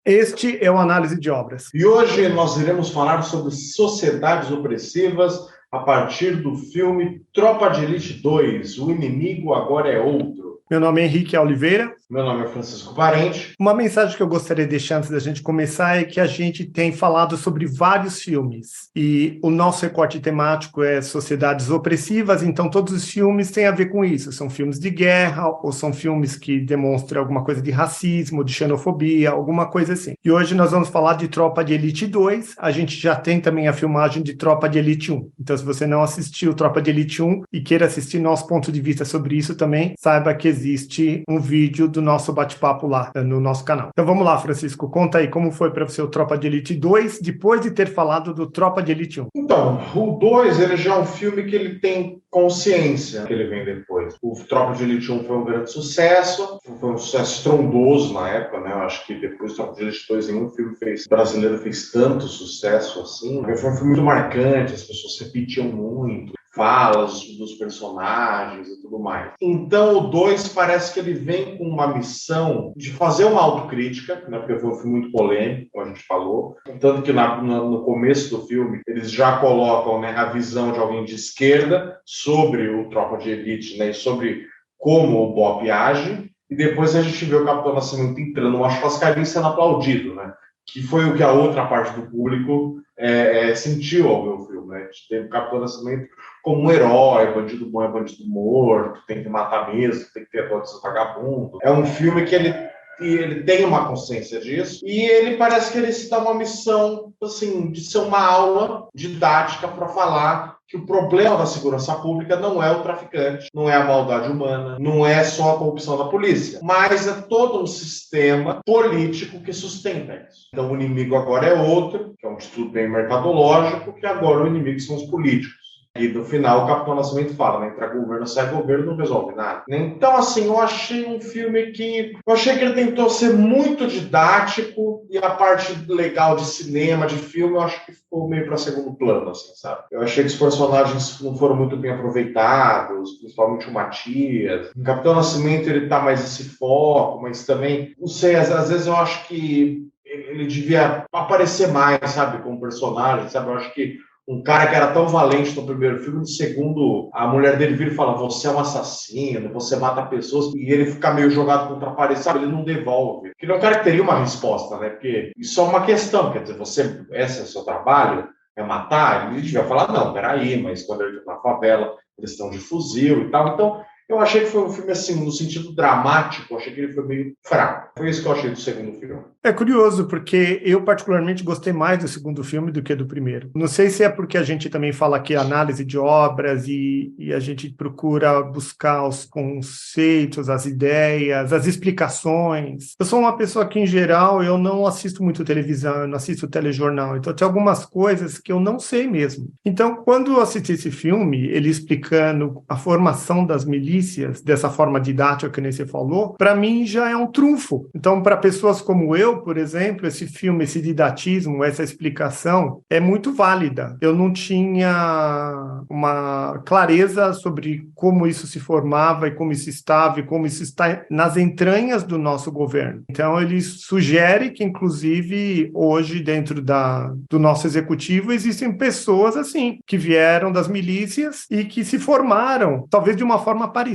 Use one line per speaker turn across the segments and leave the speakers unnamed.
Este é o Análise de Obras.
E hoje nós iremos falar sobre sociedades opressivas a partir do filme Tropa de Elite 2, O Inimigo Agora é Outro.
Meu nome é Henrique Oliveira.
Meu nome é Francisco Parente.
Uma mensagem que eu gostaria de deixar antes da gente começar é que a gente tem falado sobre vários filmes e o nosso recorte temático é sociedades opressivas, então todos os filmes têm a ver com isso. São filmes de guerra ou são filmes que demonstram alguma coisa de racismo, de xenofobia, alguma coisa assim. E hoje nós vamos falar de Tropa de Elite 2. A gente já tem também a filmagem de Tropa de Elite 1. Então, se você não assistiu Tropa de Elite 1 e queira assistir nosso ponto de vista sobre isso também, saiba que existe um vídeo do nosso bate-papo lá no nosso canal. Então vamos lá, Francisco, conta aí como foi para você o Tropa de Elite 2, depois de ter falado do Tropa de Elite 1.
Então, o 2 ele já é um filme que ele tem consciência que ele vem depois. O Tropa de Elite 1 foi um grande sucesso, foi um sucesso estrondoso na época, né? Eu acho que depois do Tropa de Elite 2 nenhum filme brasileiro fez tanto sucesso assim. Foi um filme muito marcante, as pessoas repetiam muito falas dos personagens e tudo mais. Então o 2 parece que ele vem com uma missão de fazer uma autocrítica, né, porque foi um filme muito polêmico, como a gente falou, tanto que no começo do filme eles já colocam, né, a visão de alguém de esquerda sobre o Tropa de Elite, né, e sobre como o BOPE age, e depois a gente vê o Capitão Nascimento entrando numa churrascaria sendo aplaudido, né, que foi o que a outra parte do público sentiu ao ver o filme, né? A gente teve o Capitão Nascimento como um herói, bandido bom é bandido morto, tem que matar mesmo, tem que ter dó desse vagabundo. É um filme que ele tem uma consciência disso, e ele parece que ele se dá uma missão, assim, de ser uma aula didática para falar que o problema da segurança pública não é o traficante, não é a maldade humana, não é só a corrupção da polícia, mas é todo um sistema político que sustenta isso. Então o inimigo agora é outro, que é um estudo bem mercadológico, que agora o inimigo são os políticos. E no final o Capitão Nascimento fala, né? Entra governo, sai governo, não resolve nada. Então, assim, eu achei um filme que... Eu achei que ele tentou ser muito didático e a parte legal de cinema, de filme, eu acho que ficou meio para segundo plano, assim, sabe? Eu achei que os personagens não foram muito bem aproveitados, principalmente o Matias. O Capitão Nascimento, ele tá mais esse foco, mas também... Não sei, às vezes eu acho que ele devia aparecer mais, sabe? Como personagem, sabe? Eu acho que um cara que era tão valente no primeiro filme, no segundo, a mulher dele vira e fala, você é um assassino, você mata pessoas, e ele fica meio jogado contra a parede, sabe? Ele não devolve. Porque ele é um cara que teria uma resposta, né? Porque isso é uma questão, quer dizer, esse é o seu trabalho, é matar? Ele devia falar, não, peraí, mas quando ele está na favela, eles estão de fuzil e tal, então... Eu achei que foi um filme, assim, no sentido dramático, eu achei que ele foi meio fraco. Foi isso que eu achei do segundo filme.
É curioso, porque eu particularmente gostei mais do segundo filme do que do primeiro. Não sei se é porque a gente também fala aqui análise de obras e a gente procura buscar os conceitos, as ideias, as explicações. Eu sou uma pessoa que, em geral, eu não assisto muito televisão, eu não assisto telejornal, então tem algumas coisas que eu não sei mesmo. Então, quando eu assisti esse filme, ele explicando a formação das milícias, dessa forma didática que nem você falou, para mim já é um trunfo. Então, para pessoas como eu, por exemplo, esse filme, esse didatismo, essa explicação é muito válida. Eu não tinha uma clareza sobre como isso se formava e como isso estava e como isso está nas entranhas do nosso governo. Então, ele sugere que, inclusive, hoje, dentro do nosso executivo, existem pessoas assim, que vieram das milícias e que se formaram, talvez de uma forma parecida.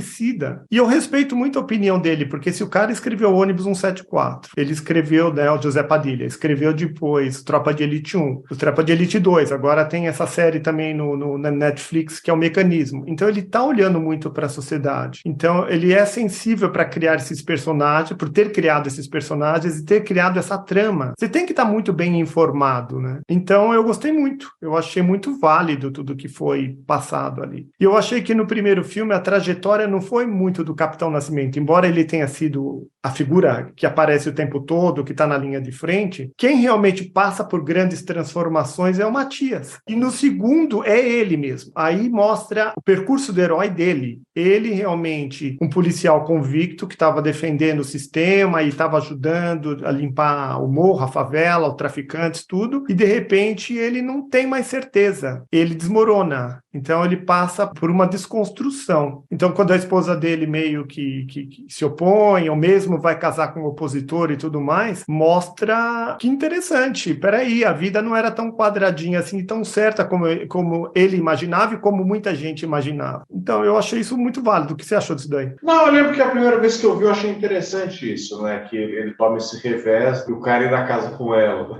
E eu respeito muito a opinião dele, porque se o cara escreveu Ônibus 174, ele escreveu, né, o José Padilha, escreveu depois Tropa de Elite 1, o Tropa de Elite 2, agora tem essa série também na Netflix, que é o Mecanismo. Então ele está olhando muito para a sociedade. Então ele é sensível para criar esses personagens, por ter criado esses personagens e ter criado essa trama. Você tem que estar muito bem informado, né? Então eu gostei muito, eu achei muito válido tudo que foi passado ali. E eu achei que no primeiro filme a trajetória não foi muito do Capitão Nascimento, embora ele tenha sido a figura que aparece o tempo todo, que está na linha de frente, quem realmente passa por grandes transformações é o Matias. E no segundo é ele mesmo. Aí mostra o percurso do herói dele. Ele realmente, um policial convicto que estava defendendo o sistema e estava ajudando a limpar o morro, a favela, os traficantes, tudo, e de repente ele não tem mais certeza. Ele desmorona. Então ele passa por uma desconstrução. Então quando quando a esposa dele meio que se opõe, ou mesmo vai casar com um opositor e tudo mais, mostra que interessante, peraí, a vida não era tão quadradinha assim, tão certa como ele imaginava e como muita gente imaginava. Então, eu achei isso muito válido. O que você achou disso daí?
Não, eu lembro que a primeira vez que eu vi, eu achei interessante isso, né? Que ele toma esse revés e o cara ir na casa com ela.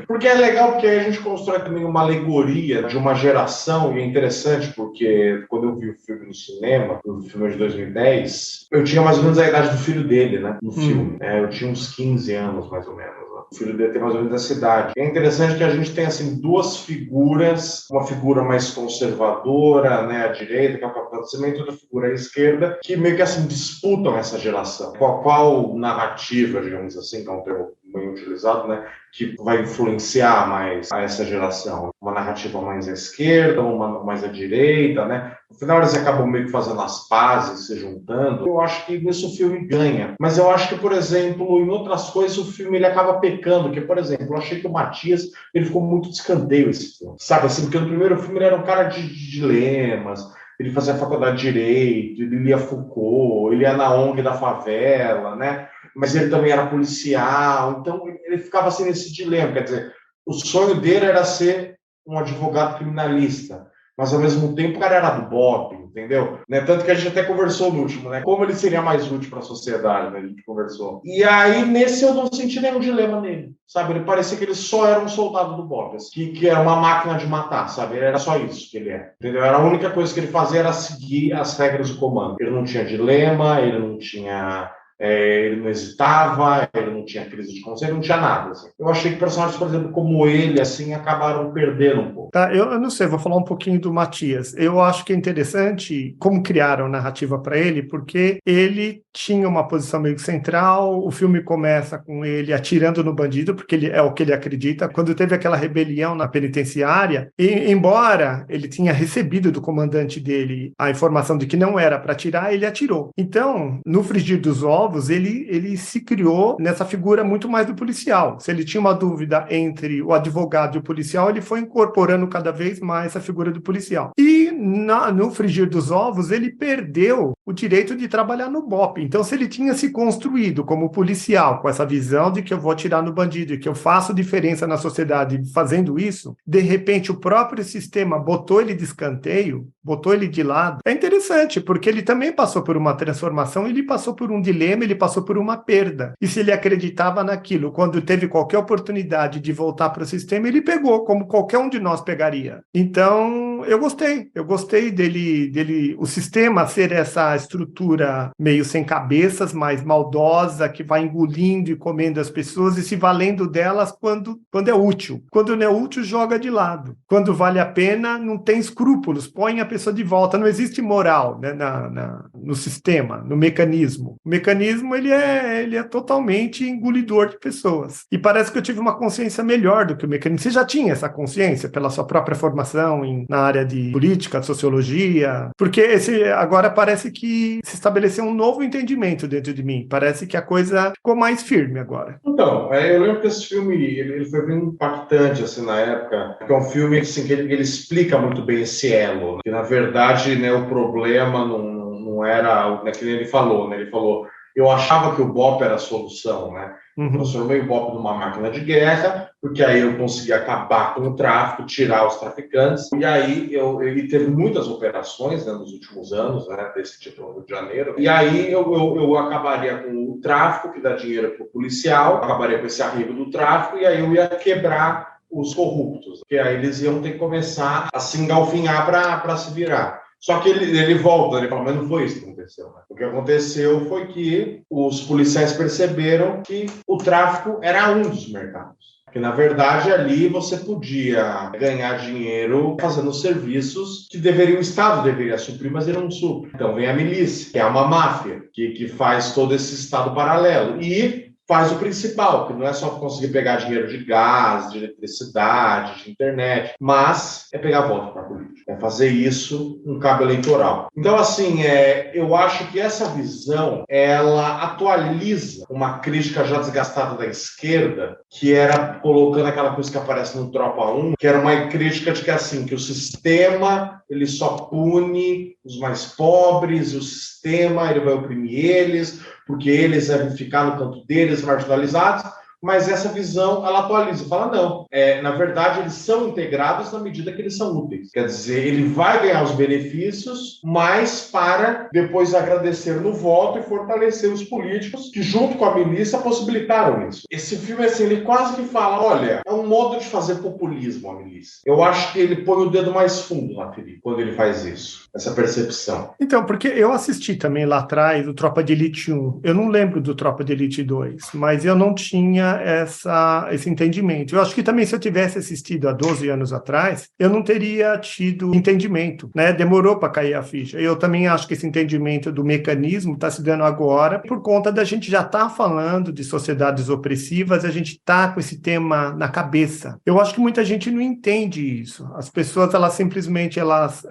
Porque é legal, porque aí a gente constrói também uma alegoria de uma geração, e é interessante porque quando eu vi o filme no cinema, o filme de 2010, eu tinha mais ou menos a idade do filho dele, né? No filme. Eu tinha uns 15 anos, mais ou menos. O filho dele tem mais ou menos essa idade. É interessante que a gente tem, assim, duas figuras, uma figura mais conservadora, né, à direita, que é o Capitão Nascimento, e outra figura à esquerda, que meio que, assim, disputam essa geração. Qual narrativa, digamos assim, que é um termo bem utilizado, né, que vai influenciar mais a essa geração? Uma narrativa mais à esquerda, uma mais à direita, né? No final eles acabam meio que fazendo as pazes, se juntando. Eu acho que nisso o filme ganha. Mas eu acho que, por exemplo, em outras coisas o filme ele acaba pecando. Que, por exemplo, eu achei que o Matias ele ficou muito de escanteio esse filme. Sabe assim, porque no primeiro filme ele era um cara de dilemas, ele fazia faculdade de Direito, ele lia Foucault, ele ia na ONG da favela, né? Mas ele também era policial, então ele ficava assim nesse dilema, quer dizer, o sonho dele era ser um advogado criminalista, mas ao mesmo tempo o cara era do BOP, entendeu? Né? Tanto que a gente até conversou no último, né? Como ele seria mais útil para a sociedade, né? A gente conversou. E aí, nesse eu não senti nenhum dilema nele, sabe? Ele parecia que ele só era um soldado do BOP, assim, que era uma máquina de matar, sabe? Era só isso que ele é, entendeu? Era a única coisa que ele fazia era seguir as regras do comando. Ele não tinha dilema, ele não tinha... ele não hesitava, ele não tinha crise de consciência, ele não tinha nada. Assim. Eu achei que personagens, por exemplo, como ele, assim, acabaram perdendo um pouco.
Tá, eu não sei, vou falar um pouquinho do Matias. Eu acho que é interessante como criaram a narrativa para ele, porque ele tinha uma posição meio central, o filme começa com ele atirando no bandido, porque ele é o que ele acredita. Quando teve aquela rebelião na penitenciária, e, embora ele tinha recebido do comandante dele a informação de que não era para atirar, ele atirou. Então, no frigir dos ovos, ele se criou nessa figura muito mais do policial. Se ele tinha uma dúvida entre o advogado e o policial, ele foi incorporando cada vez mais essa figura do policial. E no frigir dos ovos, ele perdeu o direito de trabalhar no BOP. Então, se ele tinha se construído como policial, com essa visão de que eu vou atirar no bandido e que eu faço diferença na sociedade fazendo isso, de repente o próprio sistema botou ele de escanteio, botou ele de lado. É interessante, porque ele também passou por uma transformação, ele passou por um dilema, ele passou por uma perda. E se ele acreditava naquilo, quando teve qualquer oportunidade de voltar para o sistema, ele pegou, como qualquer um de nós pegaria. Então, eu gostei dele, o sistema ser essa estrutura meio sem cabeças, mais maldosa, que vai engolindo e comendo as pessoas e se valendo delas quando é útil. Quando não é útil, joga de lado. Quando vale a pena, não tem escrúpulos, põe a pessoa de volta. Não existe moral, né, no sistema, no mecanismo. O mecanismo ele é totalmente engolidor de pessoas. E parece que eu tive uma consciência melhor do que o mecanismo. Você já tinha essa consciência pela sua própria formação na área de política, de sociologia? Porque agora parece que se estabeleceu um novo entendimento dentro de mim. Parece que a coisa ficou mais firme agora.
Então, eu lembro que esse filme ele foi bem impactante assim, na época. É um filme assim, que ele explica muito bem esse elo. Né? Que, na verdade, né, o problema não era, né, que ele falou, né? Ele falou, eu achava que o BOP era a solução, né? Eu transformei o BOP numa máquina de guerra, porque aí eu consegui acabar com o tráfico, tirar os traficantes. E aí ele teve muitas operações, né, nos últimos anos, né, desse tipo no Rio de Janeiro. E aí eu acabaria com o tráfico, que dá dinheiro para o policial, acabaria com esse arribo do tráfico, e aí eu ia quebrar os corruptos, porque aí eles iam ter que começar a se engalfinhar para se virar. Só que ele volta, ele fala, mas não foi isso que aconteceu. Né? O que aconteceu foi que os policiais perceberam que o tráfico era um dos mercados. Que, na verdade, ali você podia ganhar dinheiro fazendo serviços que o Estado deveria suprir, mas ele não supre. Então vem a milícia, que é uma máfia, que faz todo esse Estado paralelo. E faz o principal, que não é só conseguir pegar dinheiro de gás, de eletricidade, de internet, mas é pegar voto para a política, é fazer isso um cabo eleitoral. Então, assim, eu acho que essa visão, ela atualiza uma crítica já desgastada da esquerda, que era colocando aquela coisa que aparece no Tropa 1, que era uma crítica de que, assim, que o sistema, ele só pune os mais pobres, o sistema, ele vai oprimir eles, porque eles devem ficar no canto deles, marginalizados, mas essa visão, ela atualiza, fala não, na verdade eles são integrados na medida que eles são úteis, quer dizer, ele vai ganhar os benefícios, mas para depois agradecer no voto e fortalecer os políticos que junto com a milícia possibilitaram isso. Esse filme, assim, ele quase que fala, olha, é um modo de fazer populismo a milícia. Eu acho que ele põe o dedo mais fundo na ferida quando ele faz isso, essa percepção.
Então, porque eu assisti também lá atrás o Tropa de Elite 1, eu não lembro do Tropa de Elite 2, mas eu não tinha esse entendimento. Eu acho que também se eu tivesse assistido há 12 anos atrás, eu não teria tido entendimento, né? Demorou para cair a ficha. Eu também acho que esse entendimento do mecanismo está se dando agora por conta da gente já estar falando de sociedades opressivas, a gente está com esse tema na cabeça. Eu acho que muita gente não entende isso. As pessoas, elas simplesmente elas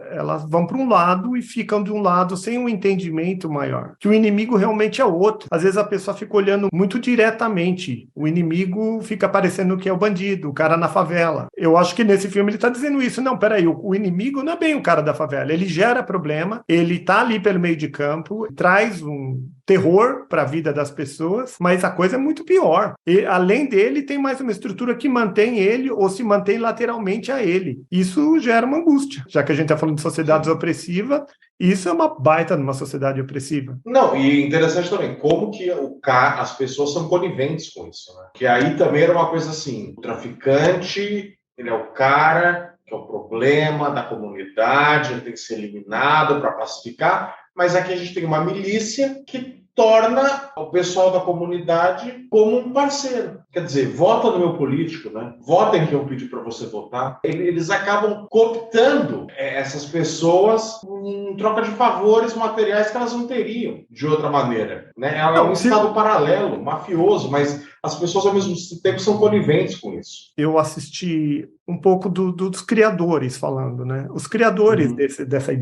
vão para um lado e ficam de um lado sem um entendimento maior. Que o inimigo realmente é outro. Às vezes a pessoa fica olhando muito diretamente. O inimigo fica parecendo que é o bandido, o cara na favela. Eu acho que nesse filme ele está dizendo isso. Não, peraí, o inimigo não é bem o cara da favela. Ele gera problema, ele está ali pelo meio de campo, traz um terror para a vida das pessoas, mas a coisa é muito pior. E, além dele, tem mais uma estrutura que mantém ele ou se mantém lateralmente a ele. Isso gera uma angústia. Já que a gente está falando de sociedades opressivas, isso é uma baita numa sociedade opressiva.
Não, e interessante também, como que as pessoas são coniventes com isso, né? Que aí também era uma coisa assim, o traficante, ele é o cara que é o problema da comunidade, ele tem que ser eliminado para pacificar, mas aqui a gente tem uma milícia que torna o pessoal da comunidade como um parceiro. Quer dizer, vota no meu político, né? Vota em quem eu pedi para você votar. Eles acabam cooptando essas pessoas em troca de favores materiais que elas não teriam de outra maneira, né? É um estado paralelo, mafioso, mas as pessoas ao mesmo tempo são coniventes com isso.
Eu assisti um pouco dos criadores falando, né? Os criadores dessas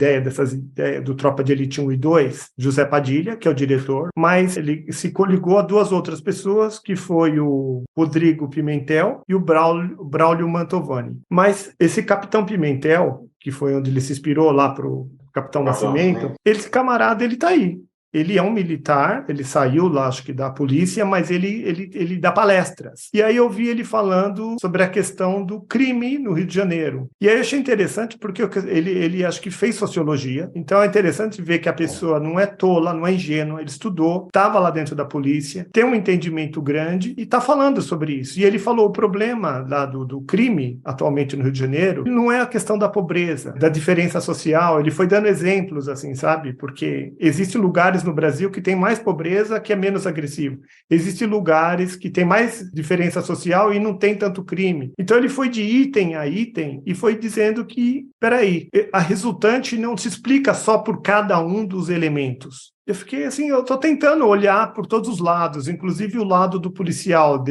ideias do Tropa de Elite 1 e 2, José Padilha, que é o diretor, mas ele se coligou a duas outras pessoas, que foi o Rodrigo Pimentel e o Braulio Mantovani. Mas esse Capitão Pimentel, que foi onde ele se inspirou lá para o Capitão Nascimento, esse camarada, ele tá aí. Ele é um militar, ele saiu lá, acho que da polícia, mas ele dá palestras. E aí eu vi ele falando sobre a questão do crime no Rio de Janeiro. E aí eu achei interessante porque ele acho que fez sociologia, então é interessante ver que a pessoa não é tola, não é ingênua, ele estudou, estava lá dentro da polícia, tem um entendimento grande e está falando sobre isso. E ele falou, o problema lá do crime atualmente no Rio de Janeiro não é a questão da pobreza, da diferença social, ele foi dando exemplos, assim, sabe? Porque existem lugares no Brasil que tem mais pobreza, que é menos agressivo. Existem lugares que tem mais diferença social e não tem tanto crime. Então ele foi de item a item e foi dizendo que, peraí, a resultante não se explica só por cada um dos elementos. Eu fiquei assim, eu estou tentando olhar por todos os lados, inclusive o lado do policial,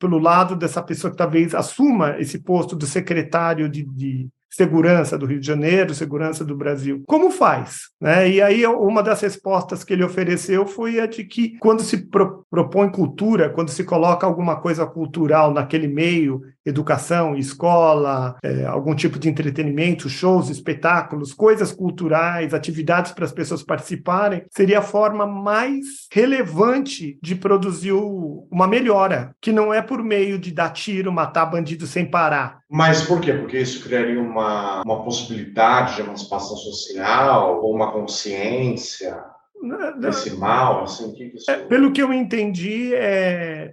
pelo lado dessa pessoa que talvez assuma esse posto de secretário de segurança do Rio de Janeiro, segurança do Brasil. Como faz? Né? E aí uma das respostas que ele ofereceu foi a de que quando se propõe cultura, quando se coloca alguma coisa cultural naquele meio, educação, escola, algum tipo de entretenimento, shows, espetáculos, coisas culturais, atividades para as pessoas participarem, seria a forma mais relevante de produzir uma melhora, que não é por meio de dar tiro, matar bandido sem parar.
Mas por quê? Porque isso criaria uma possibilidade de emancipação social ou uma consciência desse mal, assim, que isso...
Pelo que eu entendi,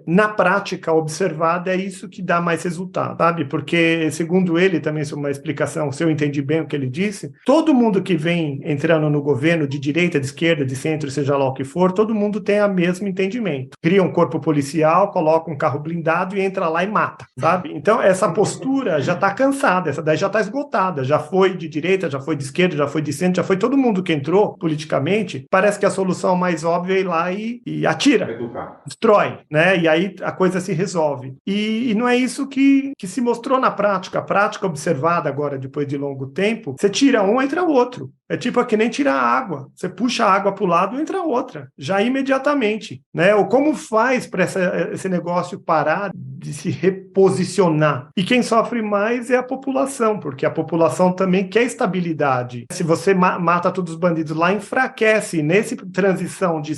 na prática observada, é isso que dá mais resultado, sabe? Porque, segundo ele, também é uma explicação, se eu entendi bem o que ele disse, todo mundo que vem entrando no governo, de direita, de esquerda, de centro, seja lá o que for, todo mundo tem o mesmo entendimento. Cria um corpo policial, coloca um carro blindado e entra lá e mata, sabe? Então, essa postura já está cansada, essa daí já está esgotada, já foi de direita, já foi de esquerda, já foi de centro, já foi todo mundo que entrou politicamente, parece que a solução mais óbvia é ir lá e atira,
Educar.
destrói, né? E aí a coisa se resolve. E não é isso que se mostrou na prática. A prática observada agora, depois de longo tempo, você tira um, entra outro. É tipo que nem tirar água. Você puxa a água para o lado, entra outra, já imediatamente, né? Ou como faz para esse negócio parar de se reposicionar? E quem sofre mais é a população, porque a população também quer estabilidade. Se você mata todos os bandidos lá, enfraquece. Nessa transição de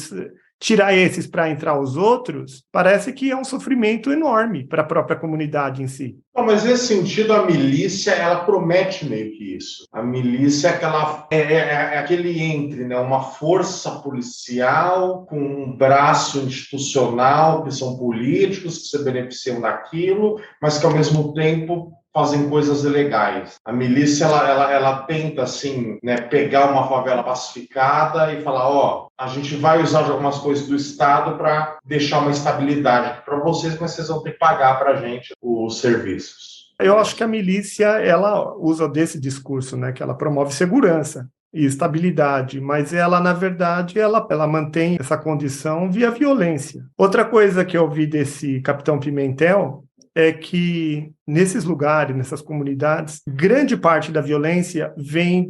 tirar esses para entrar os outros, parece que é um sofrimento enorme para a própria comunidade em si.
Não, mas nesse sentido, a milícia, ela promete meio que isso. A milícia é aquele entre, né? Uma força policial com um braço institucional, que são políticos, que se beneficiam daquilo, mas que, ao mesmo tempo, fazem coisas ilegais. A milícia, ela tenta, assim, né, pegar uma favela pacificada e falar, ó, a gente vai usar algumas coisas do Estado para deixar uma estabilidade para vocês, mas vocês vão ter que pagar para a gente os serviços.
Eu acho que a milícia, ela usa desse discurso, né, que ela promove segurança e estabilidade, mas ela, na verdade, ela mantém essa condição via violência. Outra coisa que eu vi desse Capitão Pimentel é que nesses lugares, nessas comunidades, grande parte da violência vem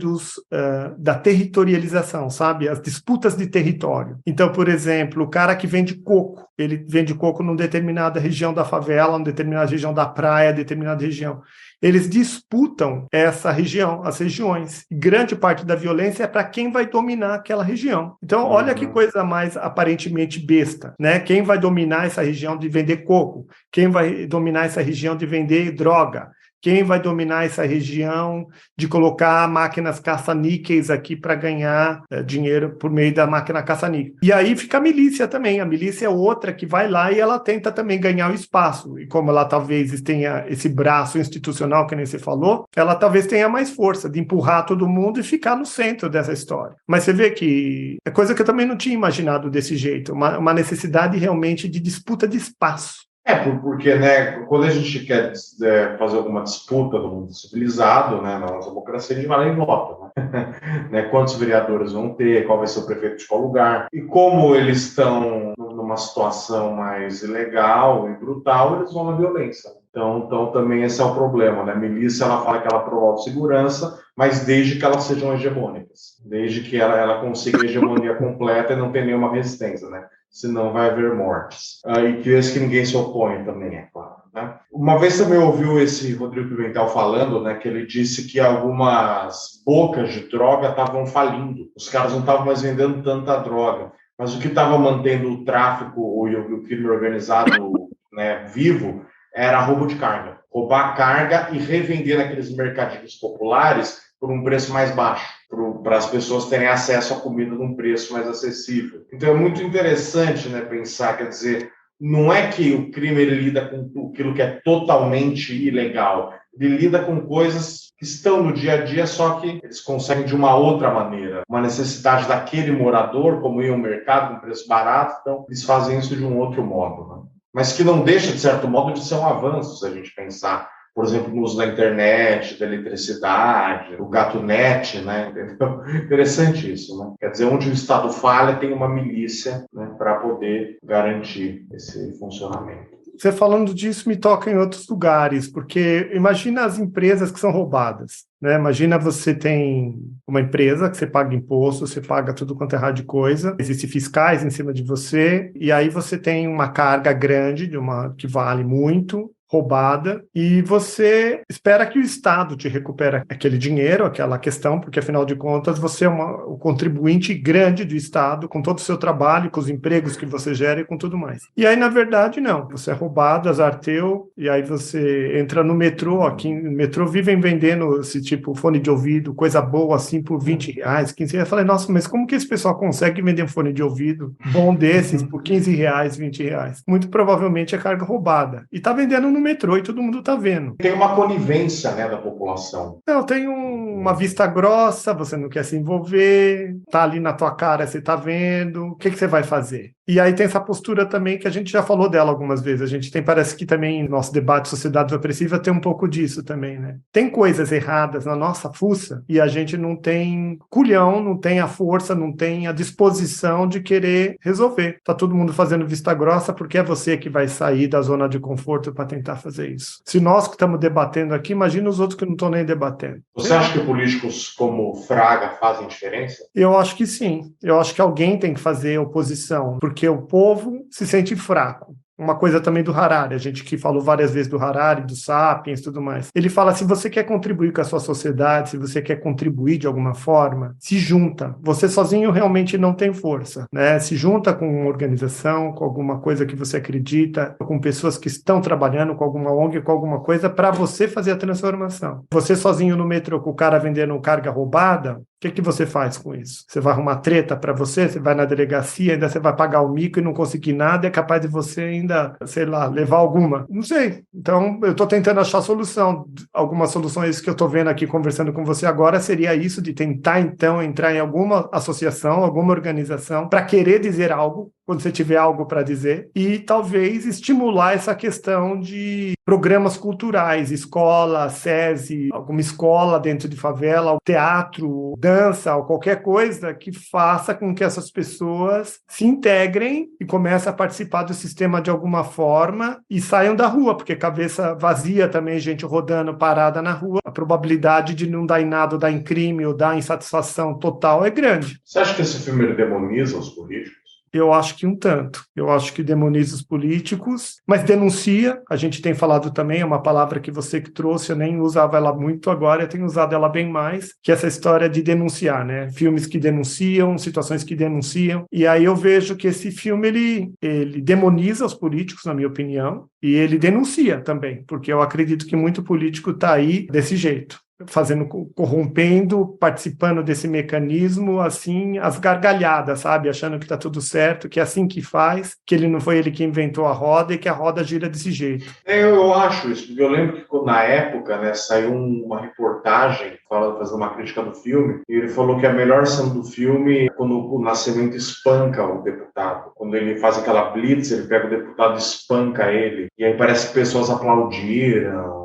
da territorialização, sabe? As disputas de território. Então, por exemplo, o cara que vende coco, ele vende coco numa determinada região da favela, numa determinada região da praia, determinada região. Eles disputam essa região, as regiões. Grande parte da violência é para quem vai dominar aquela região. Então, olha que coisa mais aparentemente besta, né? Quem vai dominar essa região de vender coco? Quem vai dominar essa região de vender droga? Quem vai dominar essa região de colocar máquinas caça-níqueis aqui para ganhar dinheiro por meio da máquina caça-níqueis? E aí fica a milícia também. A milícia é outra que vai lá e ela tenta também ganhar o espaço. E como ela talvez tenha esse braço institucional, que nem você falou, ela talvez tenha mais força de empurrar todo mundo e ficar no centro dessa história. Mas você vê que é coisa que eu também não tinha imaginado desse jeito. Uma necessidade realmente de disputa de espaço.
Porque, né, quando a gente quer fazer alguma disputa no mundo civilizado, né, na nossa democracia, a gente vai lá e vota, né? Quantos vereadores vão ter, qual vai ser o prefeito de qual lugar. E como eles estão numa situação mais ilegal e brutal, eles vão na violência. Então também esse é o problema, né? A milícia, ela fala que ela promove segurança, mas desde que elas sejam hegemônicas, desde que ela consiga a hegemonia completa e não tenha nenhuma resistência, né? Senão vai haver mortes. E que esse que ninguém se opõe também, é claro. Né? Uma vez também ouviu esse Rodrigo Pimentel falando, né, que ele disse que algumas bocas de droga estavam falindo. Os caras não estavam mais vendendo tanta droga. Mas o que estava mantendo o tráfico e o crime organizado, né, vivo era roubo de carga. Roubar carga e revender naqueles mercadinhos populares por um preço mais baixo, para as pessoas terem acesso à comida num preço mais acessível. Então é muito interessante, né, pensar, quer dizer, não é que o crime ele lida com aquilo que é totalmente ilegal, ele lida com coisas que estão no dia a dia, só que eles conseguem de uma outra maneira. Uma necessidade daquele morador, como ir ao mercado com preço barato, então eles fazem isso de um outro modo, né? Mas que não deixa, de certo modo, de ser um avanço, se a gente pensar, por exemplo, no uso da internet, da eletricidade, do GatoNet, né? Entendeu? Interessante isso, né? Quer dizer, onde o Estado falha, tem uma milícia, né, para poder garantir esse funcionamento.
Você falando disso me toca em outros lugares, porque imagina as empresas que são roubadas, né? Imagina você tem uma empresa que você paga imposto, você paga tudo quanto é raio de coisa, existem fiscais em cima de você, e aí você tem uma carga grande, que vale muito, roubada, e você espera que o Estado te recupere aquele dinheiro, aquela questão, porque afinal de contas você é o contribuinte grande do Estado, com todo o seu trabalho, com os empregos que você gera e com tudo mais. E aí, na verdade, não. Você é roubado, azar teu, e aí você entra no metrô, aqui no metrô vivem vendendo esse tipo fone de ouvido, coisa boa assim, por R$20, R$15. Eu falei, nossa, mas como que esse pessoal consegue vender um fone de ouvido bom desses por R$15, R$20? Muito provavelmente é carga roubada. E tá vendendo no metrô e todo mundo tá vendo.
Tem uma conivência, né, da população.
Não, tem uma vista grossa, você não quer se envolver, tá ali na tua cara, você tá vendo, o que você vai fazer? E aí tem essa postura também que a gente já falou dela algumas vezes. A gente tem, parece que também nosso debate sociedade opressiva tem um pouco disso também, né? Tem coisas erradas na nossa fuça e a gente não tem culhão, não tem a força, não tem a disposição de querer resolver. Tá todo mundo fazendo vista grossa porque é você que vai sair da zona de conforto para tentar fazer isso. Se nós que estamos debatendo aqui, imagina os outros que não estão nem debatendo.
Você acha que políticos como Fraga fazem diferença?
Eu acho que sim. Eu acho que alguém tem que fazer oposição, porque o povo se sente fraco. Uma coisa também do Harari, a gente que falou várias vezes do Harari, do Sapiens e tudo mais. Ele fala, se você quer contribuir com a sua sociedade, se você quer contribuir de alguma forma, se junta. Você sozinho realmente não tem força, né? Se junta com uma organização, com alguma coisa que você acredita, com pessoas que estão trabalhando, com alguma ONG, com alguma coisa, para você fazer a transformação. Você sozinho no metrô com o cara vendendo carga roubada, o que você faz com isso? Você vai arrumar treta para você vai na delegacia, ainda você vai pagar o mico e não conseguir nada, é capaz de você ainda, sei lá, levar alguma. Não sei. Então, eu estou tentando achar solução. Algumas soluções que eu estou vendo aqui, conversando com você agora, seria isso, de tentar, então, entrar em alguma associação, alguma organização, para querer dizer algo, quando você tiver algo para dizer, e talvez estimular essa questão de programas culturais, escola, SESI, alguma escola dentro de favela, teatro, dança, ou qualquer coisa que faça com que essas pessoas se integrem e comecem a participar do sistema de alguma forma e saiam da rua, porque cabeça vazia também, gente rodando parada na rua, a probabilidade de não dar em nada, ou dar em crime, ou dar insatisfação total é grande.
Você acha que esse filme ele demoniza os políticos?
Eu acho que um tanto. Eu acho que demoniza os políticos, mas denuncia. A gente tem falado também, é uma palavra que você que trouxe, eu nem usava ela muito agora, eu tenho usado ela bem mais, que é essa história de denunciar, né? Filmes que denunciam, situações que denunciam. E aí eu vejo que esse filme, ele demoniza os políticos, na minha opinião, e ele denuncia também, porque eu acredito que muito político está aí desse jeito, fazendo, corrompendo, participando desse mecanismo, assim, as gargalhadas, sabe? Achando que está tudo certo, que é assim que faz, que ele não foi ele que inventou a roda e que a roda gira desse jeito.
Eu acho isso, porque eu lembro que na época, né, saiu uma reportagem fazendo uma crítica do filme, e ele falou que a melhor cena do filme é quando o Nascimento espanca o deputado. Quando ele faz aquela blitz, ele pega o deputado e espanca ele, e aí parece que pessoas aplaudiram.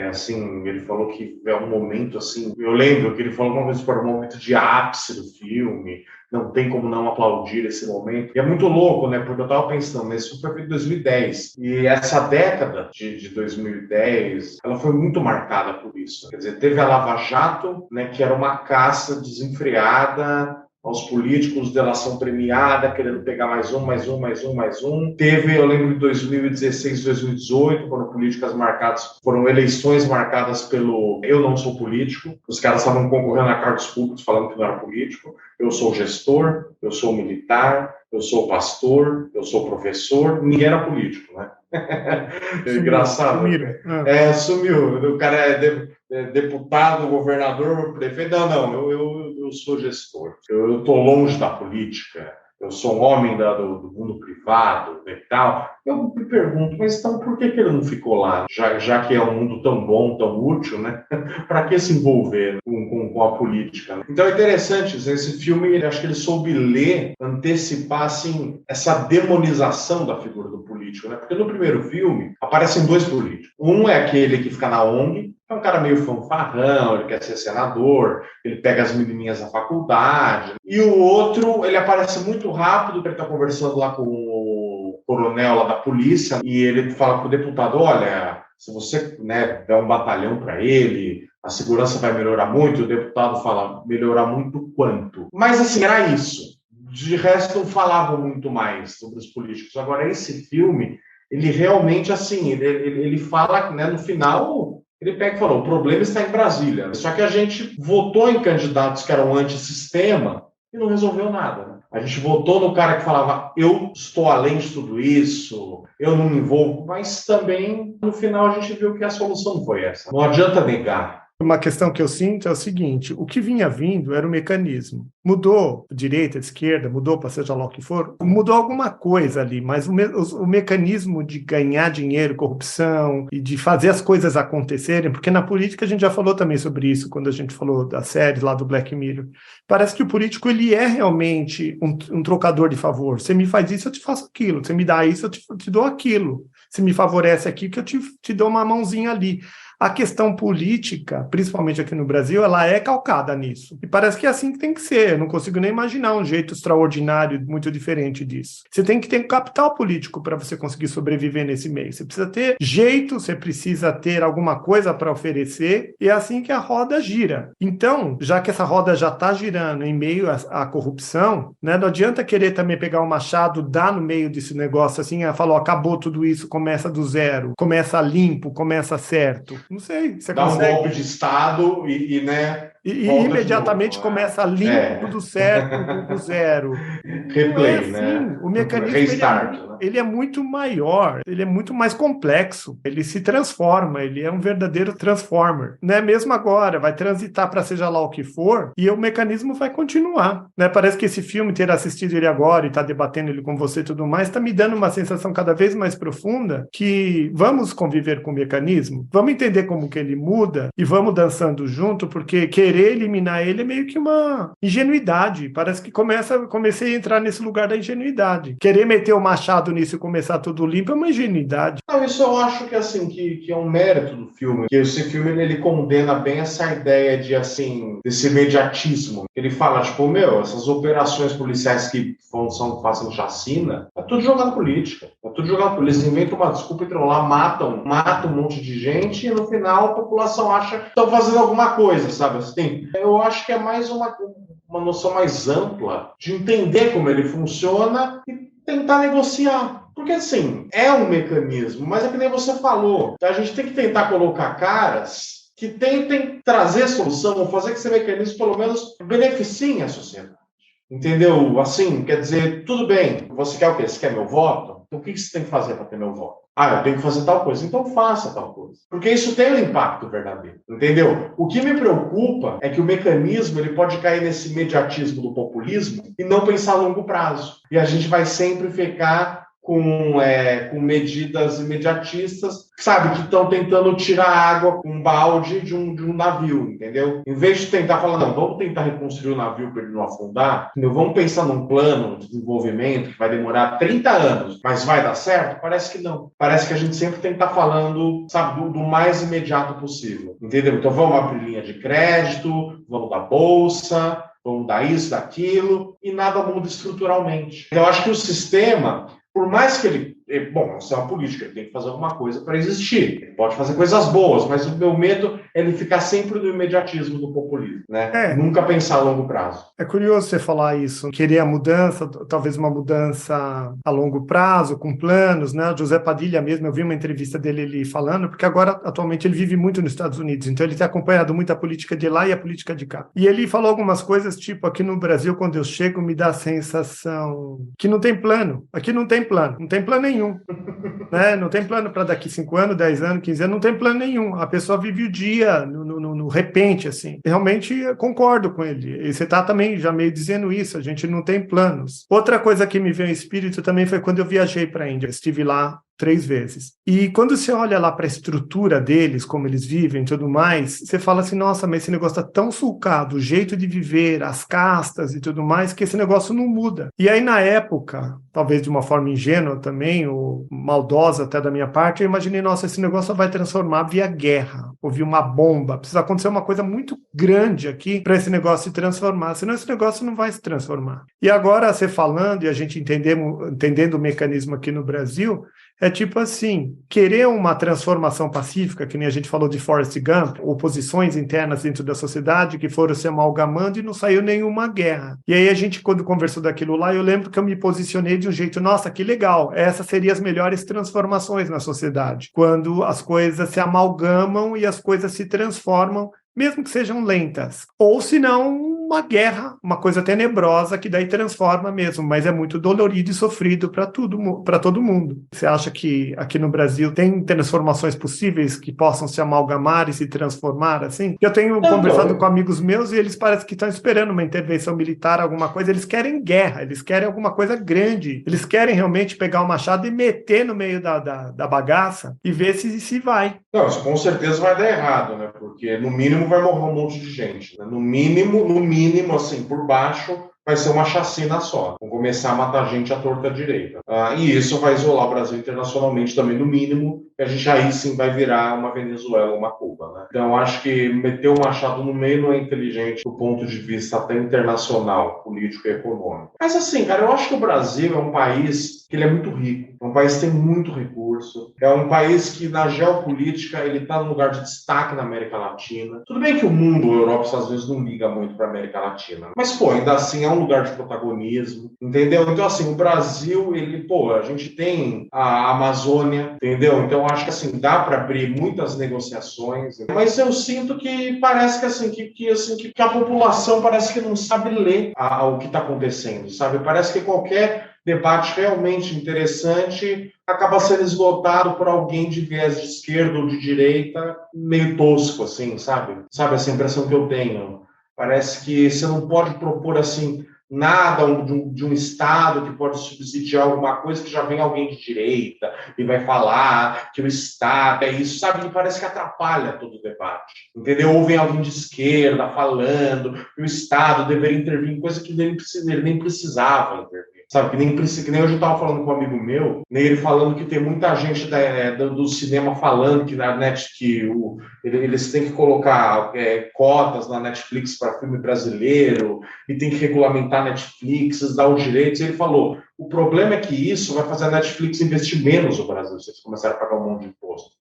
Assim, ele falou que é um momento assim, eu lembro que ele falou uma vez que era um momento de ápice do filme, não tem como não aplaudir esse momento. E é muito louco, né, porque eu tava pensando, esse filme foi feito em 2010, e essa década de 2010, ela foi muito marcada por isso. Quer dizer, teve a Lava Jato, né, que era uma caça desenfreada aos políticos, delação premiada, querendo pegar mais um. Teve, eu lembro de 2016, 2018, foram eleições marcadas pelo eu não sou político, os caras estavam concorrendo a cargos públicos falando que não era político, eu sou gestor, eu sou militar, eu sou pastor, eu sou professor, ninguém era político, né? É engraçado. Sumiu. O cara é deputado, governador, prefeito. Não, eu sou gestor. Eu estou longe da política. Eu sou um homem do mundo privado e tal. Eu me pergunto, mas então por que ele não ficou lá? Já que é um mundo tão bom, tão útil, né? Para que se envolver com a política? Né? Então é interessante, esse filme, acho que ele soube antecipar, assim, essa demonização da figura do político, né? Porque no primeiro filme aparecem dois políticos. Um é aquele que fica na ONG, é um cara meio fanfarrão, ele quer ser senador, ele pega as menininhas da faculdade. E o outro, ele aparece muito rápido, ele está conversando lá com o coronel lá da polícia, e ele fala para o deputado, olha, se você, né, der um batalhão para ele, a segurança vai melhorar muito. E o deputado fala, melhorar muito quanto? Mas assim, era isso. De resto, não falavam muito mais sobre os políticos. Agora, esse filme, ele realmente, assim, ele fala, né, no final... Ele pega e falou, o problema está em Brasília. Só que a gente votou em candidatos que eram antissistema e não resolveu nada. Né? A gente votou no cara que falava, eu estou além de tudo isso, eu não me envolvo. Mas também, no final, a gente viu que a solução não foi essa. Não adianta negar.
Uma questão que eu sinto é o seguinte, o que vinha vindo era o mecanismo. Mudou direita, esquerda, mudou para seja lá o que for, mudou alguma coisa ali, mas o mecanismo de ganhar dinheiro, corrupção e de fazer as coisas acontecerem, porque na política a gente já falou também sobre isso, quando a gente falou da série lá do Black Mirror, parece que o político ele é realmente um trocador de favor. Você me faz isso, eu te faço aquilo. Você me dá isso, eu te dou aquilo. Você me favorece aqui, que eu te dou uma mãozinha ali. A questão política, principalmente aqui no Brasil, ela é calcada nisso. E parece que é assim que tem que ser. Eu não consigo nem imaginar um jeito extraordinário, muito diferente disso. Você tem que ter capital político para você conseguir sobreviver nesse meio. Você precisa ter jeito, você precisa ter alguma coisa para oferecer, e é assim que a roda gira. Então, já que essa roda já está girando em meio à corrupção, né, não adianta querer também pegar o machado, dar no meio desse negócio assim, falar, acabou tudo isso, começa do zero, começa limpo, começa certo. Não sei, você
dá
consegue...
um golpe de Estado né?
E imediatamente
novo,
começa limpo, tudo certo, do zero. Não é
Replay,
assim.
né?
O mecanismo
Restart,
ele é muito maior, ele é muito mais complexo. Ele se transforma, ele é um verdadeiro transformer. Né? Mesmo agora, vai transitar para seja lá o que for, e o mecanismo vai continuar. Né? Parece que esse filme, ter assistido ele agora e estar debatendo ele com você e tudo mais, está me dando uma sensação cada vez mais profunda que vamos conviver com o mecanismo, vamos entender como que ele muda e vamos dançando junto, porque querer eliminar ele é meio que uma ingenuidade. Parece que comecei a entrar nesse lugar da ingenuidade. Querer meter o machado nisso e começar tudo limpo é uma ingenuidade.
Não, isso eu acho que assim que é um mérito do filme. Que esse filme ele condena bem essa ideia de assim desse imediatismo. Ele fala tipo, essas operações policiais que fazem chacina, é tudo jogando política. É tudo jogando política. Eles inventam uma desculpa, entram lá, matam um monte de gente e no final a população acha que estão fazendo alguma coisa, sabe? Assim, eu acho que é mais uma noção mais ampla de entender como ele funciona e tentar negociar. Porque, assim, é um mecanismo, mas é que nem você falou. A gente tem que tentar colocar caras que tentem trazer solução, ou fazer que esse mecanismo, pelo menos, beneficie a sociedade. Entendeu? Assim, quer dizer, tudo bem, você quer o quê? Você quer meu voto? Então, o que você tem que fazer para ter meu voto? Eu tenho que fazer tal coisa. Então faça tal coisa. Porque isso tem um impacto verdadeiro. Entendeu? O que me preocupa é que o mecanismo ele pode cair nesse imediatismo do populismo e não pensar a longo prazo. E a gente vai sempre ficar com medidas imediatistas, sabe, que estão tentando tirar água com um balde de um navio, entendeu? Em vez de tentar falar, não, vamos tentar reconstruir o navio para ele não afundar, entendeu? Vamos pensar num plano de desenvolvimento que vai demorar 30 anos, mas vai dar certo? Parece que não. Parece que a gente sempre tem que estar falando, sabe, do mais imediato possível, entendeu? Então vamos abrir linha de crédito, vamos dar bolsa, vamos dar isso, daquilo, e nada muda estruturalmente. Eu acho que o sistema, por mais que ele... isso é uma política, ele tem que fazer alguma coisa para existir. Ele pode fazer coisas boas, mas o meu medo é ele ficar sempre no imediatismo do populismo, né? Nunca pensar a longo prazo.
É curioso você falar isso, querer a mudança, talvez uma mudança a longo prazo, com planos, né? O José Padilha mesmo, eu vi uma entrevista dele falando, porque agora, atualmente, ele vive muito nos Estados Unidos, então ele tem acompanhado muito a política de lá e a política de cá. E ele falou algumas coisas, tipo, aqui no Brasil, quando eu chego, me dá a sensação que não tem plano. Aqui não tem plano nenhum. Né? Não tem plano para daqui 5 anos, 10 anos, 15 anos, não tem plano nenhum. A pessoa vive o dia no repente, assim. Realmente eu concordo com ele. E você está também já meio dizendo isso, a gente não tem planos. Outra coisa que me veio em espírito também foi quando eu viajei para a Índia. Eu estive lá 3 vezes. E quando você olha lá para a estrutura deles, como eles vivem e tudo mais, você fala assim, nossa, mas esse negócio está tão sulcado, o jeito de viver, as castas e tudo mais, que esse negócio não muda. E aí, na época, talvez de uma forma ingênua também, ou maldosa até da minha parte, eu imaginei, nossa, esse negócio vai transformar via guerra, ou via uma bomba. Precisa acontecer uma coisa muito grande aqui para esse negócio se transformar, senão esse negócio não vai se transformar. E agora, você falando, e a gente entendendo o mecanismo aqui no Brasil, é tipo assim, querer uma transformação pacífica, que nem a gente falou de Forrest Gump, oposições internas dentro da sociedade que foram se amalgamando e não saiu nenhuma guerra. E aí a gente, quando conversou daquilo lá, eu lembro que eu me posicionei de um jeito, nossa, que legal, essas seriam as melhores transformações na sociedade, quando as coisas se amalgamam e as coisas se transformam, mesmo que sejam lentas. Ou se não, uma guerra, uma coisa tenebrosa que daí transforma mesmo, mas é muito dolorido e sofrido para todo mundo. Você acha que aqui no Brasil tem transformações possíveis que possam se amalgamar e se transformar assim? Eu tenho conversado com amigos meus e eles parecem que estão esperando uma intervenção militar, alguma coisa, eles querem guerra, eles querem alguma coisa grande, eles querem realmente pegar o machado e meter no meio da bagaça e ver se vai.
Não, isso com certeza vai dar errado, né? Porque no mínimo vai morrer um monte de gente, né? No mínimo, assim, por baixo, vai ser uma chacina só. Vão começar a matar gente à torta direita. E isso vai isolar o Brasil internacionalmente também, no mínimo, que a gente aí sim vai virar uma Venezuela, uma Cuba, né? Então, acho que meter o machado no meio não é inteligente do ponto de vista até internacional, político e econômico. Mas assim, cara, eu acho que o Brasil é um país que ele é muito rico. É um país que tem muito recurso. É um país que, na geopolítica, ele está num lugar de destaque na América Latina. Tudo bem que o mundo, a Europa, às vezes não liga muito para a América Latina. Mas, pô, ainda assim é um lugar de protagonismo, entendeu? Então, assim, o Brasil, a gente tem a Amazônia, entendeu? Então, acho que, assim, dá para abrir muitas negociações. Mas eu sinto que parece que, assim, que a população parece que não sabe ler o que está acontecendo, sabe? Parece que qualquer debate realmente interessante acaba sendo esgotado por alguém de viés de esquerda ou de direita, meio tosco, assim, sabe? Sabe essa impressão que eu tenho? Parece que você não pode propor, assim, nada de um Estado que pode subsidiar alguma coisa que já vem alguém de direita e vai falar que o Estado é isso, sabe? E parece que atrapalha todo o debate, entendeu? Ou vem alguém de esquerda falando que o Estado deveria intervir em coisa que ele nem precisava intervir. Sabe, que nem hoje eu estava falando com um amigo meu, nem ele falando que tem muita gente do cinema falando que na eles têm que colocar cotas na Netflix para filme brasileiro e tem que regulamentar a Netflix, dar os direitos. E ele falou, o problema é que isso vai fazer a Netflix investir menos no Brasil, se eles começarem a pagar um monte de imposto.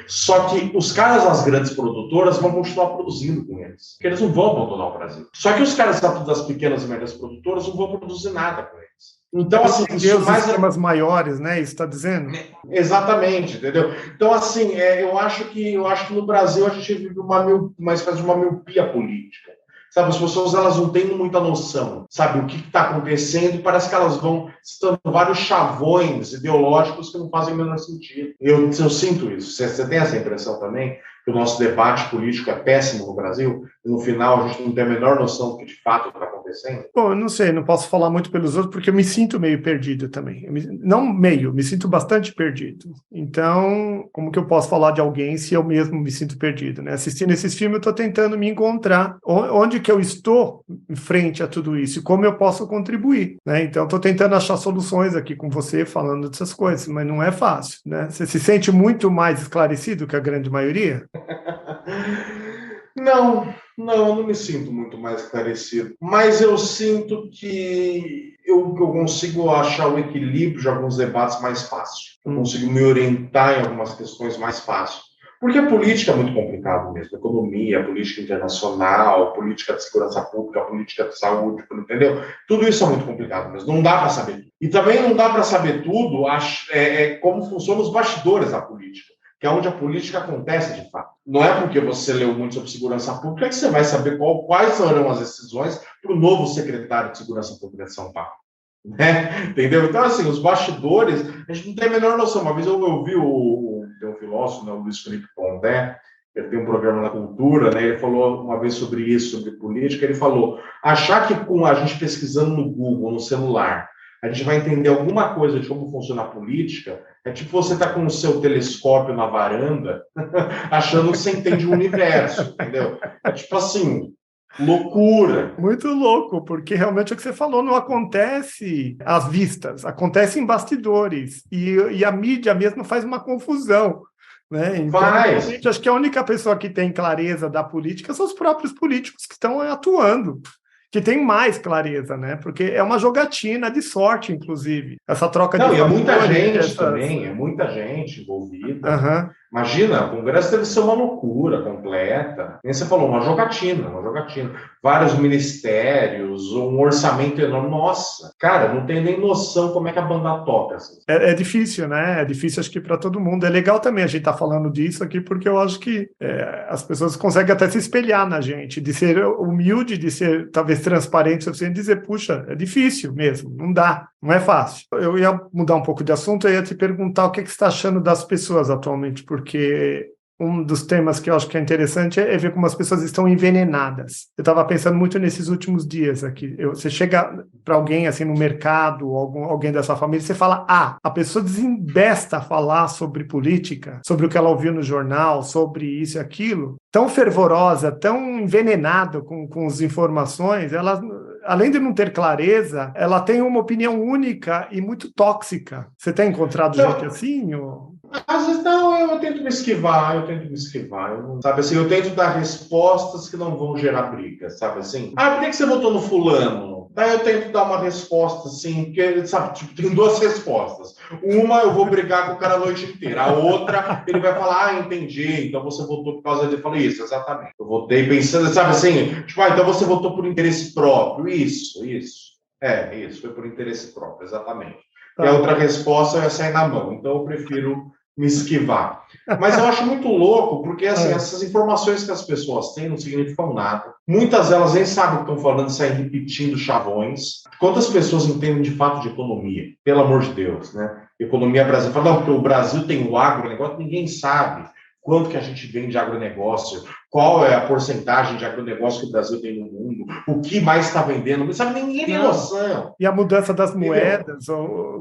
Só que os caras das grandes produtoras vão continuar produzindo com eles, porque eles não vão abandonar o Brasil. Só que os caras das pequenas e médias produtoras não vão produzir nada com eles. Então, assim,
isso mais sistemas maiores, né? Isso está dizendo?
Exatamente, entendeu? Então, assim, eu acho que no Brasil a gente vive uma espécie de uma miopia política. Sabe, as pessoas elas não têm muita noção, sabe, o que está acontecendo, e parece que elas vão citando vários chavões ideológicos que não fazem o menor sentido. Eu sinto isso. Você tem essa impressão também? Que o nosso debate político é péssimo no Brasil? E no final a gente não tem a menor noção do que de fato está acontecendo?
Bom, eu não sei, não posso falar muito pelos outros, porque eu me sinto meio perdido também. Me sinto bastante perdido. Então, como que eu posso falar de alguém se eu mesmo me sinto perdido, né? Assistindo esses filmes, eu estou tentando me encontrar onde que eu estou em frente a tudo isso e como eu posso contribuir, né? Então, estou tentando achar soluções aqui com você, falando dessas coisas, mas não é fácil, né? Você se sente muito mais esclarecido que a grande maioria?
Não, eu não me sinto muito mais esclarecido, mas eu sinto que eu consigo achar o equilíbrio de alguns debates mais fácil. Eu consigo me orientar em algumas questões mais fácil. Porque a política é muito complicado mesmo. Economia, política internacional, política de segurança pública, política de saúde, entendeu? Tudo isso é muito complicado mesmo. Não dá para saber tudo. E também não dá para saber tudo como funcionam os bastidores da política, que é onde a política acontece de fato. Não é porque você leu muito sobre segurança pública que você vai saber quais serão as decisões para o novo secretário de Segurança Pública de São Paulo. Né? Entendeu? Então, assim, os bastidores, a gente não tem a menor noção. Uma vez eu vi tem um filósofo, né, o Luiz Felipe Pondé, ele tem um programa na Cultura, né, ele falou uma vez sobre isso, sobre política, ele falou, achar que com a gente pesquisando no Google, no celular, a gente vai entender alguma coisa de como funciona a política, é tipo você tá com o seu telescópio na varanda, achando que você entende o universo, entendeu? É tipo assim, loucura.
Muito louco, porque realmente é o que você falou, não acontece às vistas, acontece em bastidores, e a mídia mesmo faz uma confusão, né? Então, realmente, acho que a única pessoa que tem clareza da política são os próprios políticos que estão atuando, que tem mais clareza, né? Porque é uma jogatina de sorte, inclusive, essa troca de...
Não, e é muita gente também, é muita gente envolvida. Imagina, o Congresso deve ser uma loucura completa. Nem você falou, uma jogatina. Vários ministérios, um orçamento enorme. Nossa, cara, não tenho nem noção como é que a banda toca. Assim.
É difícil, né? É difícil, acho que para todo mundo. É legal também a gente estar falando disso aqui, porque eu acho que as pessoas conseguem até se espelhar na gente, de ser humilde, de ser talvez transparente o suficiente, dizer, puxa, é difícil mesmo, não dá, não é fácil. Eu ia mudar um pouco de assunto, eu ia te perguntar o que você está achando das pessoas atualmente, porque um dos temas que eu acho que é interessante é ver como as pessoas estão envenenadas. Eu estava pensando muito nesses últimos dias aqui. Você chega para alguém assim no mercado, alguém da sua família, você fala, a pessoa desembesta a falar sobre política, sobre o que ela ouviu no jornal, sobre isso e aquilo, tão fervorosa, tão envenenada com as informações, ela, além de não ter clareza, ela tem uma opinião única e muito tóxica. Você tem encontrado gente assim? Ou...
Às vezes não, eu tento me esquivar, sabe assim, eu tento dar respostas que não vão gerar briga, sabe assim? Por que você votou no fulano? Daí eu tento dar uma resposta assim, porque, sabe, tipo, tem duas respostas. Uma, eu vou brigar com o cara a noite inteira. A outra, ele vai falar, entendi, então você votou por causa dele. Eu falei, isso, exatamente. Eu votei pensando, sabe assim, tipo, então você votou por interesse próprio. Isso. Foi por interesse próprio, exatamente. E a outra resposta é sair na mão. Então eu prefiro me esquivar. Mas eu acho muito louco, porque assim, essas informações que as pessoas têm não significam nada. Muitas delas nem sabem o que estão falando, saem repetindo chavões. Quantas pessoas entendem de fato de economia? Pelo amor de Deus, né? Economia brasileira. Fala, não, porque o Brasil tem o agronegócio, ninguém sabe quanto que a gente vende de agronegócio, qual é a porcentagem de agronegócio que o Brasil tem no mundo, o que mais está vendendo, não sabe, ninguém tem noção.
E a mudança das moedas,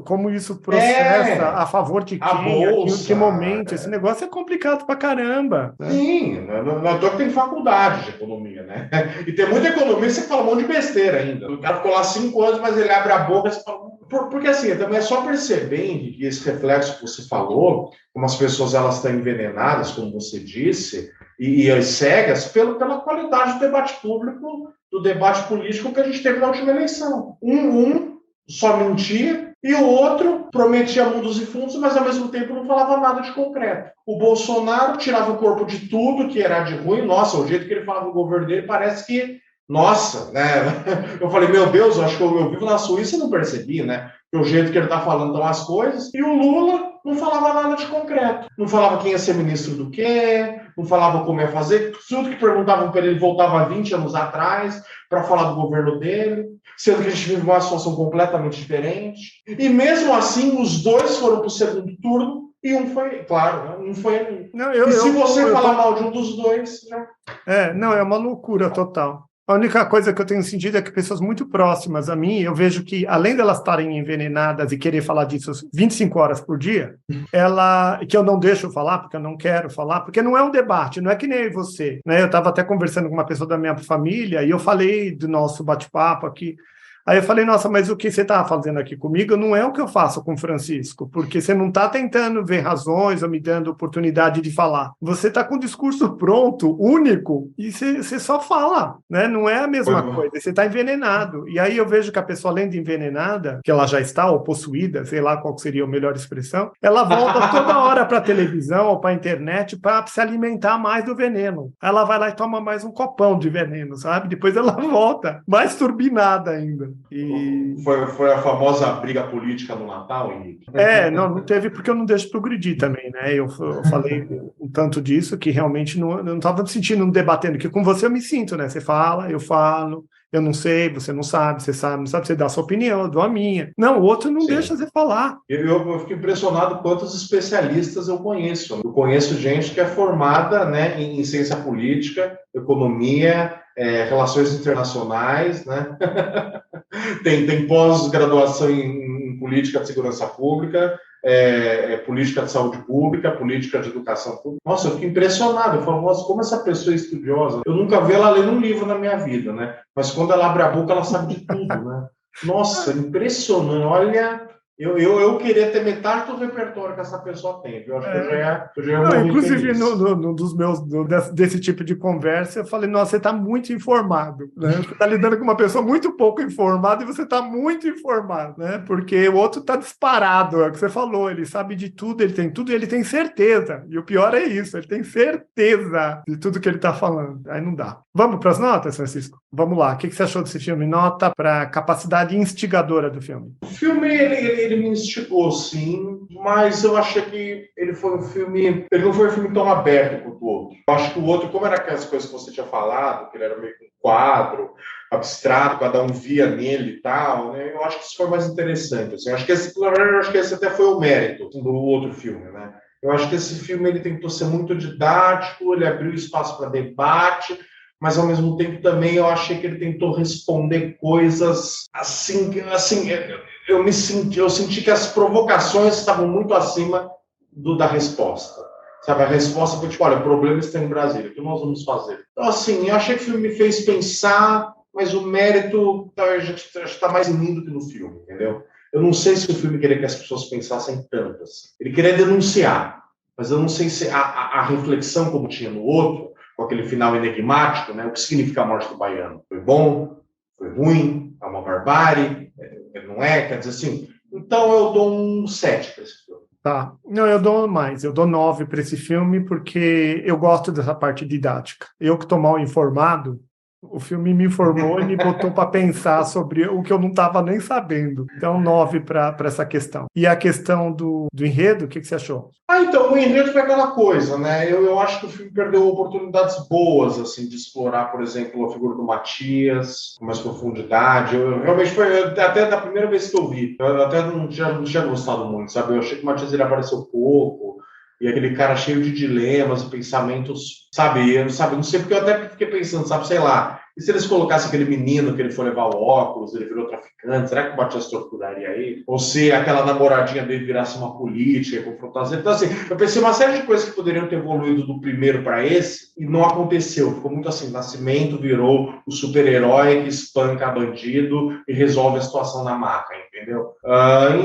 como isso processa a favor de quem, em que momento, esse negócio é complicado pra caramba. Né?
Sim, não é que tem faculdade de economia, né? E tem muita economia, você fala um monte de besteira ainda. O cara ficou lá 5 anos, mas ele abre a boca e você fala... Porque assim, também é só percebendo que esse reflexo que você falou, como as pessoas elas estão envenenadas, como você disse, e as cegas pela qualidade do debate público, do debate político que a gente teve na última eleição. Um só mentia e o outro prometia mundos e fundos, mas ao mesmo tempo não falava nada de concreto. O Bolsonaro tirava o corpo de tudo que era de ruim. Nossa, o jeito que ele falava do governo dele parece que nossa, né? Eu falei, meu Deus, eu acho que eu vivo na Suíça e não percebi, né? O jeito que ele tá falando então, as coisas. E o Lula não falava nada de concreto. Não falava quem ia ser ministro do quê, não falava como ia fazer. Tudo que perguntavam para ele voltava 20 anos atrás para falar do governo dele, sendo que a gente vive uma situação completamente diferente. E mesmo assim, os dois foram para o segundo turno. E um foi, claro, um foi. Não, e se você falar mal de um dos dois, já.
É uma loucura total. A única coisa que eu tenho sentido é que pessoas muito próximas a mim, eu vejo que, além delas estarem envenenadas e querer falar disso 25 horas por dia, que eu não deixo falar, porque eu não quero falar, porque não é um debate, não é que nem você. Né? Eu estava até conversando com uma pessoa da minha família e eu falei do nosso bate-papo aqui. Aí eu falei, nossa, mas o que você está fazendo aqui comigo não é o que eu faço com o Francisco, porque você não está tentando ver razões ou me dando oportunidade de falar. Você está com um discurso pronto, único, e você só fala, né? Não é a mesma coisa, você está envenenado. E aí eu vejo que a pessoa, além de envenenada, que ela já está, ou possuída, sei lá qual seria a melhor expressão, ela volta toda hora para a televisão ou para a internet para se alimentar mais do veneno. Ela vai lá e toma mais um copão de veneno, sabe? Depois ela volta, mais turbinada ainda. E...
Foi a famosa briga política no Natal, Henrique?
Não teve, porque eu não deixo progredir também, né? Eu falei um tanto disso que realmente não estava me sentindo debatendo, que com você eu me sinto, né? Você fala, eu falo, eu não sei, você não sabe, você sabe, não sabe, você dá a sua opinião, eu dou a minha. Não, o outro não deixa você falar.
Eu fico impressionado quantos especialistas eu conheço. Eu conheço gente que é formada, né, em ciência política, economia, relações internacionais, né? tem pós-graduação em política de segurança pública, política de saúde pública, política de educação pública. Nossa, eu fico impressionado. Eu falo, nossa, como essa pessoa é estudiosa. Eu nunca vi ela ler um livro na minha vida, né? Mas quando ela abre a boca, ela sabe de tudo, né? Nossa, impressionante. Olha, Eu queria ter metade do repertório que essa pessoa tem, viu? Acho que eu já ia
Não,
morrer
inclusive,
feliz.
no dos meus, desse tipo de conversa, eu falei, nossa, você está muito informado, né? Você está lidando com uma pessoa muito pouco informada e você está muito informado, né? Porque o outro está disparado, é o que você falou, ele sabe de tudo e ele tem certeza. E o pior é isso, ele tem certeza de tudo que ele está falando. Aí não dá. Vamos para as notas, Francisco? Vamos lá. O que você achou desse filme? Nota para a capacidade instigadora do filme.
O filme, ele me instigou, sim, mas eu achei que ele foi um filme... Ele não foi um filme tão aberto quanto o outro. Eu acho que o outro, como era aquelas coisas que você tinha falado, que ele era meio que um quadro abstrato, cada um via nele e tal, né? Eu acho que isso foi mais interessante. Assim. Eu acho que esse até foi o mérito do outro filme, né? Eu acho que esse filme ele tentou ser muito didático, ele abriu espaço para debate, mas ao mesmo tempo também eu achei que ele tentou responder coisas assim eu senti que as provocações estavam muito acima da resposta. Sabe, a resposta foi tipo, olha, o problema está em Brasília, o que nós vamos fazer? Então, assim, eu achei que o filme me fez pensar, mas o mérito está mais em mim do que no filme, entendeu? Eu não sei se o filme queria que as pessoas pensassem tantas. Ele queria denunciar, mas eu não sei se a reflexão como tinha no outro, com aquele final enigmático, né? O que significa a morte do baiano? Foi bom? Foi ruim? É uma barbárie? Não é? Quer dizer assim. Então eu dou um 7 para esse filme.
Tá. Não, eu dou mais. Eu dou 9 para esse filme porque eu gosto dessa parte didática. Eu que estou mal informado, o filme me informou e me botou para pensar sobre o que eu não estava nem sabendo. Então, 9 para essa questão. E a questão do enredo, o que você achou?
Então, o enredo foi aquela coisa, né? Eu acho que o filme perdeu oportunidades boas, assim, de explorar, por exemplo, a figura do Matias com mais profundidade. Eu realmente foi até da primeira vez que eu vi, eu até não tinha gostado muito, sabe? Eu achei que o Matias ele apareceu pouco, e aquele cara cheio de dilemas e pensamentos, sabe? Eu não sei porque eu até fiquei pensando, sabe, sei lá. E se eles colocassem aquele menino que ele foi levar o óculos, ele virou traficante, será que o Matias torturaria ele? Ou se aquela namoradinha dele virasse uma política e confrontasse ele? Então, assim, eu pensei uma série de coisas que poderiam ter evoluído do primeiro para esse e não aconteceu. Ficou muito assim, Nascimento virou o super-herói que espanca bandido e resolve a situação na maca, entendeu?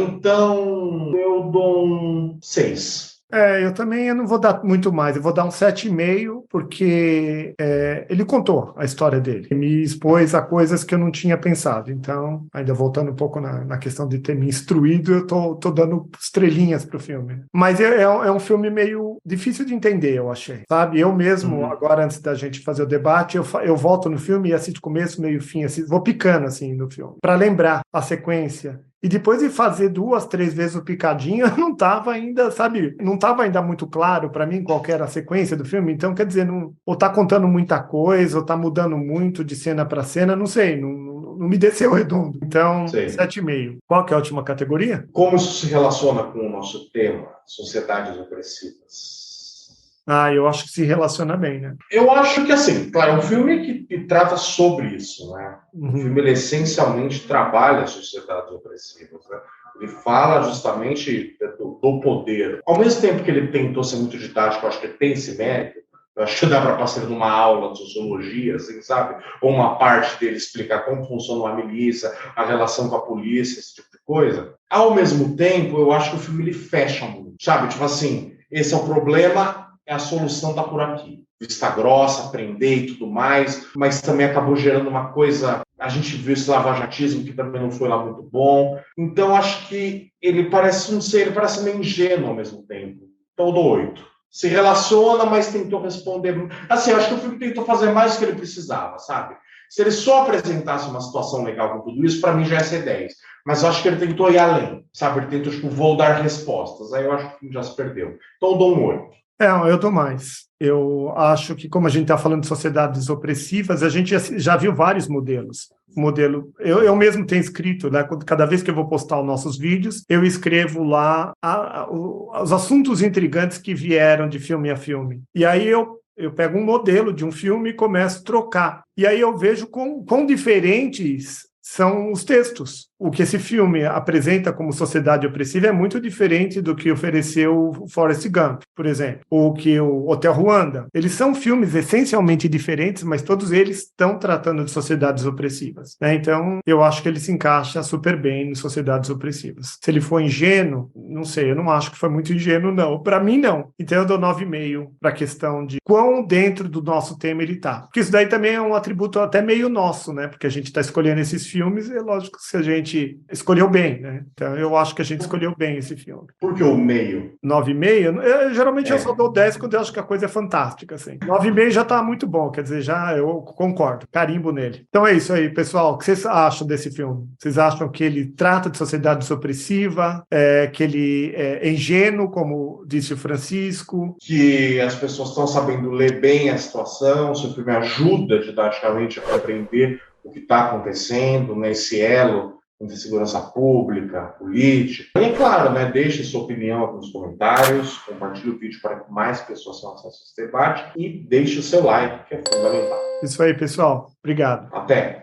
Então, eu dou um 6.
Eu não vou dar muito mais, eu vou dar um 7,5, porque ele contou a história dele, me expôs a coisas que eu não tinha pensado. Então, ainda voltando um pouco na questão de ter me instruído, eu tô dando estrelinhas pro filme. Mas é um filme meio difícil de entender, eu achei, sabe? Eu mesmo, agora, antes da gente fazer o debate, eu volto no filme e assisto começo, meio, fim, vou picando assim no filme, para lembrar a sequência. E depois de fazer 2, 3 vezes o picadinho, não estava ainda, sabe, não estava ainda muito claro para mim qual que era a sequência do filme. Então, quer dizer, ou está contando muita coisa, ou está mudando muito de cena para cena, não sei, não me desceu redondo. Então, 7,5. Qual que é a última categoria?
Como isso se relaciona com o nosso tema, sociedades opressivas?
Eu acho que se relaciona bem, né?
Eu acho que, assim, claro, é um filme que trata sobre isso, né? O filme, ele essencialmente trabalha as sociedades opressivas, né? Ele fala justamente do poder. Ao mesmo tempo que ele tentou ser muito didático, eu acho que ele tem esse mérito. Eu acho que dá para passar numa aula de sociologia, assim, sabe? Ou uma parte dele explicar como funciona uma milícia, a relação com a polícia, esse tipo de coisa. Ao mesmo tempo, eu acho que o filme, ele fecha muito, sabe? Tipo assim, esse é o problema, a solução está por aqui. Vista grossa, prender e tudo mais, mas também acabou gerando uma coisa... A gente viu esse lavajatismo que também não foi lá muito bom. Então, acho que ele parece, não sei, ele parece meio ingênuo ao mesmo tempo. Então, eu dou 8. Se relaciona, mas tentou responder... Assim, eu acho que o filme tentou fazer mais do que ele precisava, sabe? Se ele só apresentasse uma situação legal com tudo isso, para mim já ia ser 10. Mas eu acho que ele tentou ir além, sabe? Ele tentou, tipo, vou dar respostas. Aí eu acho que o filme já se perdeu. Então, eu dou um 8.
Eu dou mais. Eu acho que, como a gente está falando de sociedades opressivas, a gente já viu vários modelos. Eu mesmo tenho escrito, né, cada vez que eu vou postar os nossos vídeos, eu escrevo lá os assuntos intrigantes que vieram de filme a filme. E aí eu pego um modelo de um filme e começo a trocar. E aí eu vejo quão diferentes são os textos. O que esse filme apresenta como sociedade opressiva é muito diferente do que ofereceu o Forrest Gump, por exemplo, ou que o Hotel Ruanda. Eles são filmes essencialmente diferentes, mas todos eles estão tratando de sociedades opressivas, né? Então, eu acho que ele se encaixa super bem em sociedades opressivas. Se ele for ingênuo, não sei, eu não acho que foi muito ingênuo, não. Para mim, não. Então, eu dou 9,5 para a questão de quão dentro do nosso tema ele está. Porque isso daí também é um atributo até meio nosso, né? Porque a gente está escolhendo esses filmes, e é lógico que se a gente escolheu bem, né? Então, eu acho que a gente escolheu bem esse filme.
Por que o meio?
9,5? Geralmente eu só dou 10 quando eu acho que a coisa é fantástica, assim. 9,5 já tá muito bom, quer dizer, já eu concordo, carimbo nele. Então é isso aí, pessoal. O que vocês acham desse filme? Vocês acham que ele trata de sociedade opressiva, que ele é ingênuo, como disse o Francisco?
Que as pessoas estão sabendo ler bem a situação, se o filme ajuda didaticamente a compreender o que está acontecendo nesse elo entre segurança pública, política. E, é claro, né, deixe sua opinião aqui nos comentários, compartilhe o vídeo para que mais pessoas tenham acesso a esse debate e deixe o seu like, que é fundamental.
Isso aí, pessoal. Obrigado.
Até!